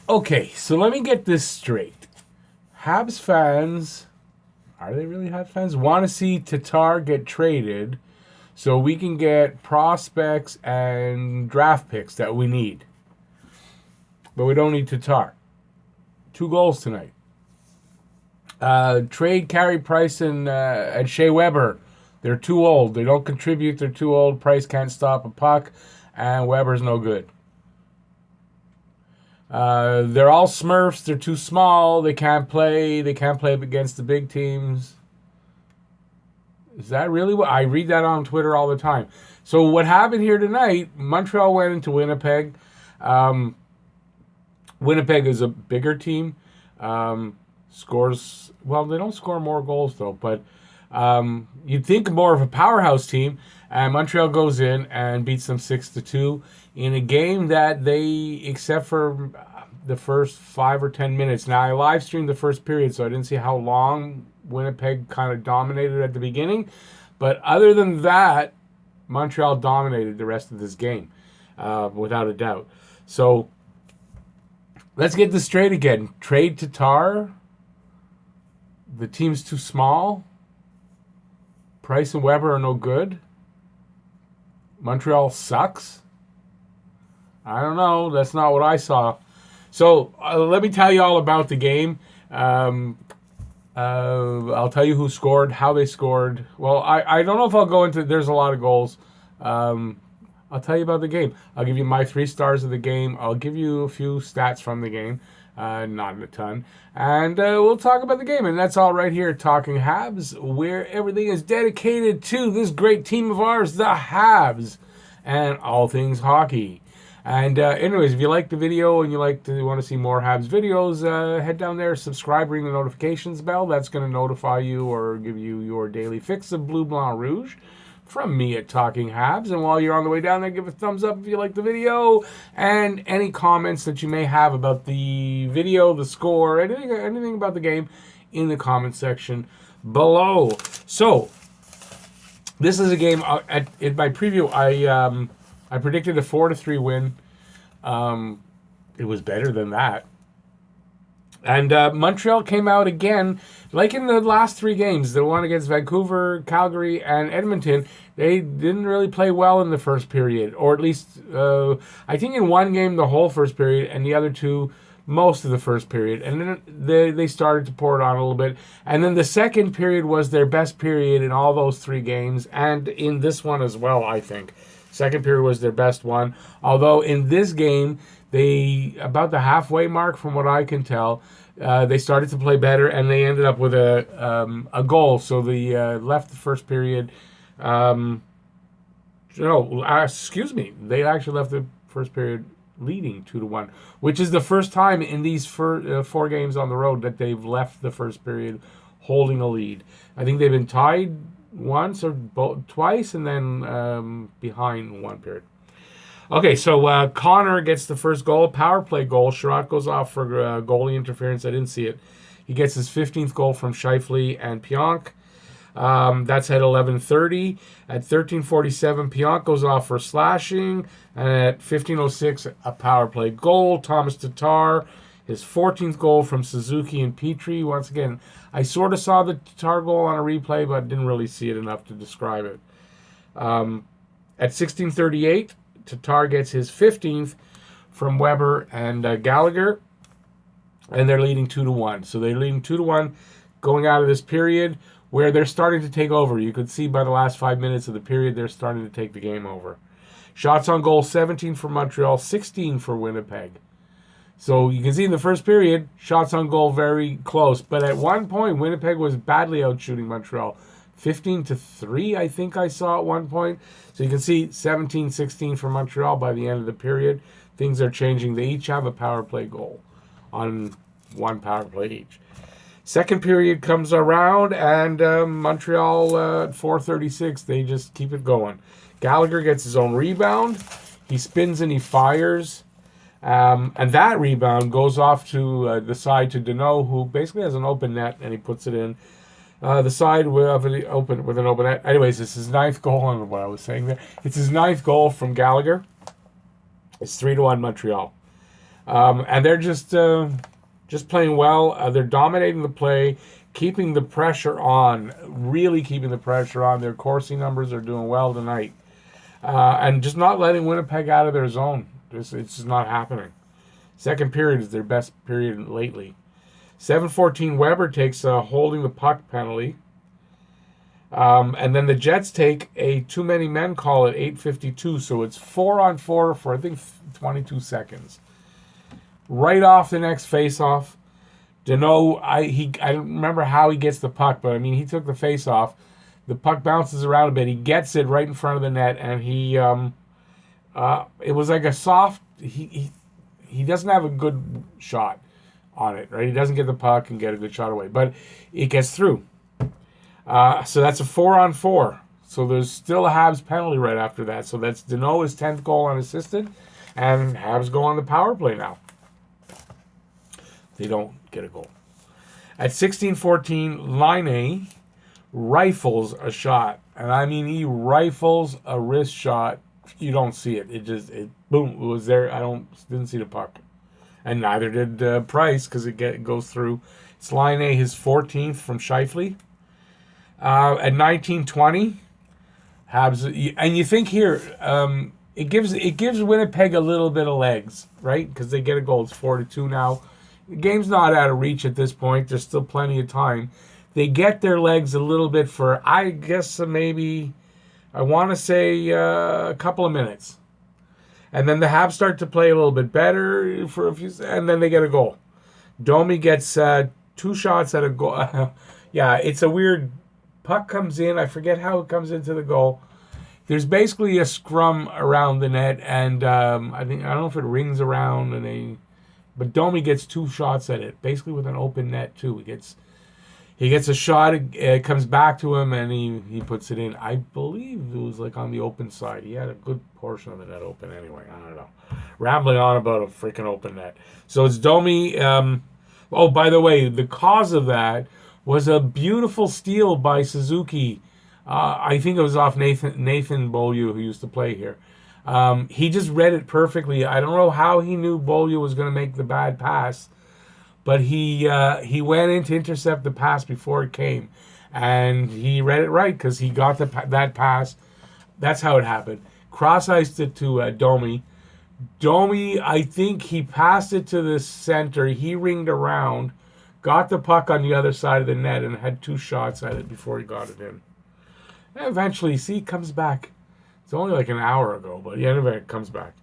Okay, so let me get this straight. Habs fans, are they really Habs fans? Want to see Tatar get traded so we can get prospects and draft picks that we need. But we don't need Tatar. 2 goals tonight. Trade Carey Price and Shea Weber. They're too old. They don't contribute. They're too old. Price can't stop a puck, and Weber's no good. They're all Smurfs. They're too small. They can't play. They can't play against the big teams. Is that really what I read that on Twitter all the time? So what happened here tonight? Montreal went into Winnipeg. Winnipeg is a bigger team. Scores well. They don't score more goals though, but you'd think more of a powerhouse team. And Montreal goes in and beats them 6-2 in a game that they, except for the first 5 or 10 minutes. Now I live streamed the first period, so I didn't see how long Winnipeg kind of dominated at the beginning. But other than that, Montreal dominated the rest of this game, without a doubt. So let's get this straight again. Trade Tatar. The team's too small. Price and Weber are no good. Montreal sucks. I don't know. That's not what I saw. So let me tell you all about the game. I'll tell you who scored, how they scored. Well, I don't know if I'll go into. There's a lot of goals. I'll tell you about the game. I'll give you my 3 stars of the game. I'll give you a few stats from the game. Not a ton. And we'll talk about the game. And that's all right here at Talking Habs, where everything is dedicated to this great team of ours, the Habs, and all things hockey. And anyways, if you like the video and you want to see more Habs videos, head down there, subscribe, ring the notifications bell. That's going to notify you or give you your daily fix of Bleu Blanc Rouge from me at Talking Habs. And while you're on the way down there, give a thumbs up if you like the video, and any comments that you may have about the video, the score, anything about the game in the comment section below. So this is a game. In my preview, I predicted a 4-3 win. It was better than that. And Montreal came out again, like in the last 3 games. The one against Vancouver, Calgary, and Edmonton. They didn't really play well in the first period. Or at least, I think in one game the whole first period, and the other 2 most of the first period. And then they started to pour it on a little bit. And then the second period was their best period in all those 3 games. And in this one as well, I think. Second period was their best one. Although in this game, about the halfway mark, from what I can tell, they started to play better, and they ended up with a goal. So they left the first period. They actually left the first period leading 2-1, which is the first time in these 4 games on the road that they've left the first period holding a lead. I think they've been tied once or twice, and then behind one period. Okay, so Connor gets the first goal, power play goal. Sherratt goes off for goalie interference. I didn't see it. He gets his 15th goal from Scheifele and Pionk. That's at 11:30. At 13:47, Pionk goes off for slashing. And at 15:06, a power play goal. Thomas Tatar, his 14th goal from Suzuki and Petrie. Once again, I sort of saw the Tatar goal on a replay, but didn't really see it enough to describe it. At 16:38, Tatar gets his 15th from Weber and Gallagher, and they're leading 2-1. So they're leading 2-1 going out of this period where they're starting to take over. You could see by the last 5 minutes of the period, they're starting to take the game over. Shots on goal, 17 for Montreal, 16 for Winnipeg. So you can see in the first period, shots on goal very close. But at one point, Winnipeg was badly out shooting Montreal. 15-3, I think I saw at one point. So you can see 17-16 for Montreal by the end of the period. Things are changing. They each have a power play goal on one power play each. Second period comes around, and Montreal at 4:36, they just keep it going. Gallagher gets his own rebound. He spins and he fires. And that rebound goes off to the side to Deneau, who basically has an open net, and he puts it in. The side with an open net. Anyways, it's his 9th goal. I don't know what I was saying there. It's his 9th goal from Gallagher. It's 3-1 Montreal. And they're just playing well. They're dominating the play, keeping the pressure on, really keeping the pressure on. Their Corsi numbers are doing well tonight. And just not letting Winnipeg out of their zone. It's just not happening. Second period is their best period lately. 7:14, Weber takes a holding the puck penalty. And then the Jets take a too many men call at 8:52, so it's 4-on-4 for, I think, 22 seconds. Right off the next face-off, Deneau, I don't remember how he gets the puck, but I mean, he took the face-off. The puck bounces around a bit. He gets it right in front of the net, and it was like a soft. He doesn't have a good shot on it, right? He doesn't get the puck and get a good shot away, but it gets through. So that's a 4-on-4. So there's still a Habs penalty right after that. So that's Deneau's 10th goal unassisted, and Habs go on the power play now. They don't get a goal. At 16:14, Laine rifles a shot. And I mean, he rifles a wrist shot. You don't see it. It boom, it was there. Didn't see the puck. And neither did Price, because it goes through. It's Laine, his 14th from Scheifele. At 19:20, Habs, and you think here, it gives Winnipeg a little bit of legs, right? Because they get a goal. It's 4-2 now. The game's not out of reach at this point. There's still plenty of time. They get their legs a little bit for, I guess, maybe, I want to say a couple of minutes. And then the Habs start to play a little bit better for a few, and then they get a goal. Domi gets 2 shots at a goal. Yeah, it's a weird, puck comes in. I forget how it comes into the goal. There's basically a scrum around the net, and I don't know if it rings around, but Domi gets 2 shots at it, basically with an open net too. He gets a shot, it comes back to him, and he puts it in. I believe it was like on the open side. He had a good portion of the net open anyway. I don't know. Rambling on about a freaking open net. So it's Domi. Oh, by the way, the cause of that was a beautiful steal by Suzuki. I think it was off Nathan Beaulieu, who used to play here. He just read it perfectly. I don't know how he knew Beaulieu was going to make the bad pass, but he went in to intercept the pass before it came, and he read it right because he got that pass. That's how it happened. Cross-iced it to Domi. Domi, I think he passed it to the center. He ringed around, got the puck on the other side of the net, and had 2 shots at it before he got it in. And eventually, he comes back. It's only like an hour ago, but anyway, it comes back.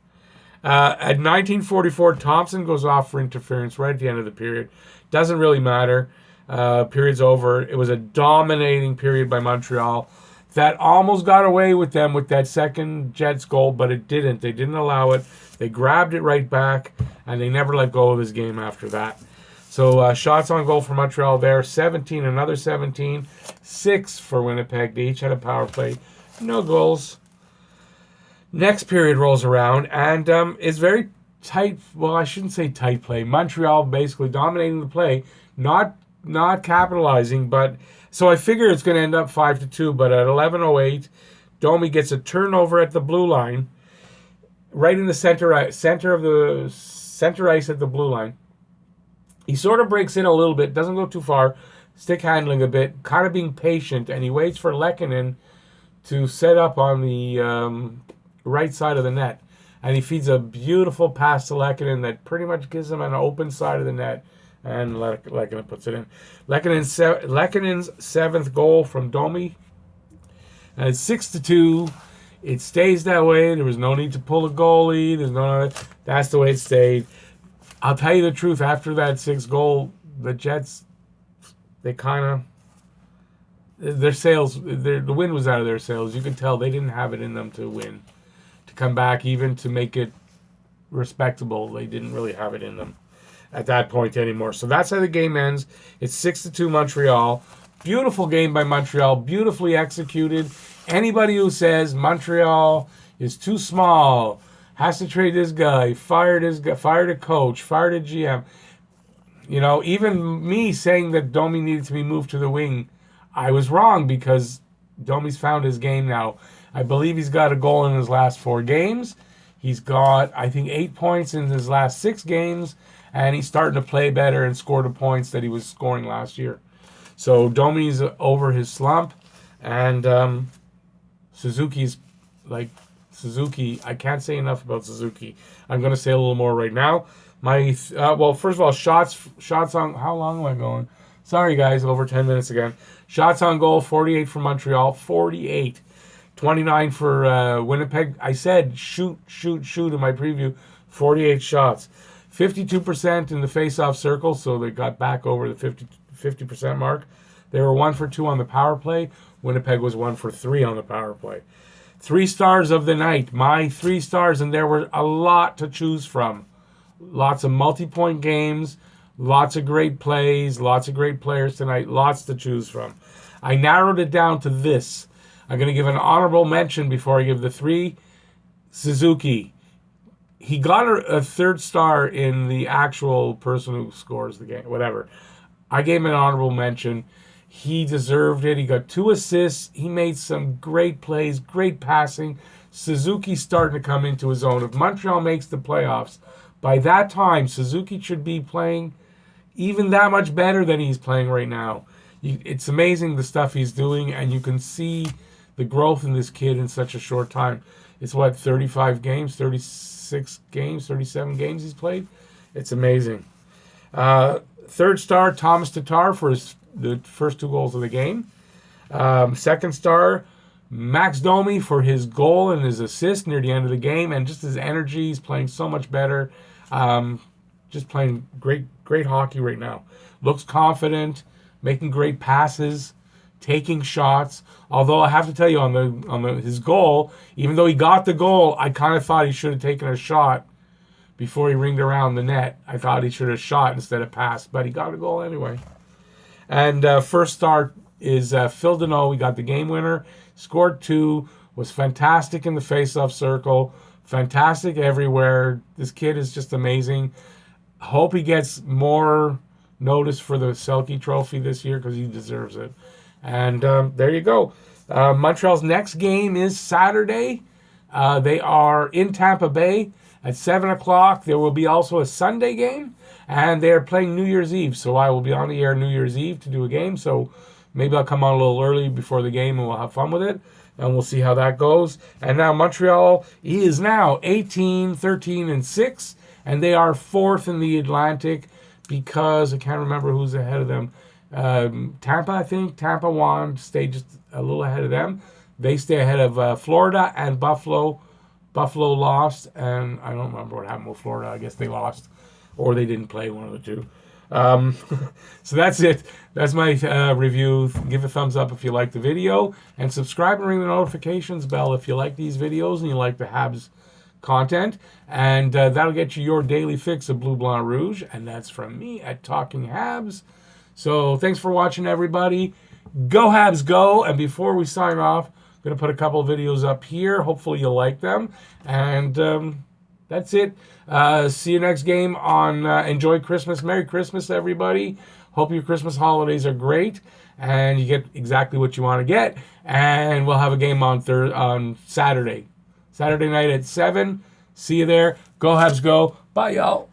At 19:44, Thompson goes off for interference right at the end of the period. Doesn't really matter. Period's over. It was a dominating period by Montreal that almost got away with them with that second Jets goal, but it didn't. They didn't allow it. They grabbed it right back, and they never let go of this game after that. So shots on goal for Montreal there. 17, another 17. 6 for Winnipeg. They each had a power play. No goals. Next period rolls around, and it's very tight. Well, I shouldn't say tight play. Montreal basically dominating the play, not capitalizing. But so I figure it's going to end up 5-2. But at 11:08, Domi gets a turnover at the blue line, right in the center of the center ice at the blue line. He sort of breaks in a little bit, doesn't go too far, stick handling a bit, kind of being patient, and he waits for Lehkonen to set up on the right side of the net. And he feeds a beautiful pass to Lehkonen that pretty much gives him an open side of the net, and Lehkonen puts it in. Lehkonen's 7th goal from Domi. And it's 6-2. It stays that way. There was no need to pull a goalie. That's the way it stayed. I'll tell you the truth, after that 6th goal, the Jets, they kind of, their sails, the wind was out of their sails. You could tell they didn't have it in them to win, to come back, even to make it respectable. They didn't really have it in them at that point anymore. So that's how the game ends. It's 6-2 Montreal. Beautiful game by Montreal, beautifully executed. Anybody who says Montreal is too small, has to trade this guy, fired a coach, fired a GM. Even me saying that Domi needed to be moved to the wing, I was wrong, because Domi's found his game now. I believe he's got a goal in his last 4 games. He's got, I think, 8 points in his last 6 games, and he's starting to play better and score the points that he was scoring last year. So Domi's over his slump, and Suzuki's like Suzuki. I can't say enough about Suzuki. I'm going to say a little more right now. Well, first of all, shots on. How long am I going? Sorry, guys, over 10 minutes again. Shots on goal, 48 for Montreal, 48. 29 for Winnipeg. I said shoot in my preview. 48 shots. 52% in the face-off circle, so they got back over the 50% mark. They were 1 for 2 on the power play. Winnipeg was 1 for 3 on the power play. 3 stars of the night. My 3 stars, and there were a lot to choose from. Lots of multi-point games, lots of great plays, lots of great players tonight, lots to choose from. I narrowed it down to this. I'm going to give an honorable mention before I give the 3. Suzuki. He got a 3rd star in the actual person who scores the game, whatever. I gave him an honorable mention. He deserved it. He got 2 assists. He made some great plays, great passing. Suzuki's starting to come into his own. If Montreal makes the playoffs, by that time, Suzuki should be playing even that much better than he's playing right now. It's amazing the stuff he's doing, and you can see the growth in this kid in such a short time. It's 35 games, 36 games, 37 games he's played. It's amazing. 3rd star, Thomas Tatar for the first 2 goals of the game. 2nd star, Max Domi for his goal and his assist near the end of the game, and just his energy. He's playing so much better. Just playing great hockey right now. Looks confident, making great passes, taking shots. Although I have to tell you, on his goal, even though he got the goal, I kind of thought he should have taken a shot before he ringed around the net. I thought he should have shot instead of passed, but he got a goal anyway. And 1st star is Phil Deneau. He got the game winner, scored 2, was fantastic in the face-off circle, fantastic everywhere. This kid is just amazing. Hope he gets more notice for the Selke Trophy this year because he deserves it. And there you go. Montreal's next game is Saturday. They are in Tampa Bay at 7 o'clock. There will be also a Sunday game, and they are playing New Year's Eve. So I will be on the air New Year's Eve to do a game. So maybe I'll come on a little early before the game, and we'll have fun with it. And we'll see how that goes. And now Montreal is now 18, 13, and 6. And they are 4th in the Atlantic because I can't remember who's ahead of them. Tampa, I think. Tampa won, stayed just a little ahead of them. They stay ahead of Florida and Buffalo. Buffalo lost, and I don't remember what happened with Florida. I guess they lost, or they didn't play, one of the two. So that's it. That's my review. Give a thumbs up if you like the video, and subscribe and ring the notifications bell if you like these videos and you like the Habs content. And that'll get you your daily fix of Bleu Blanc Rouge, and that's from me at Talking Habs. So thanks for watching, everybody. Go Habs, go! And before we sign off, I'm going to put a couple of videos up here. Hopefully you'll like them. And that's it. See you next game on Enjoy Christmas. Merry Christmas, everybody. Hope your Christmas holidays are great and you get exactly what you want to get. And we'll have a game on Saturday. Saturday night at 7. See you there. Go Habs, go. Bye, y'all.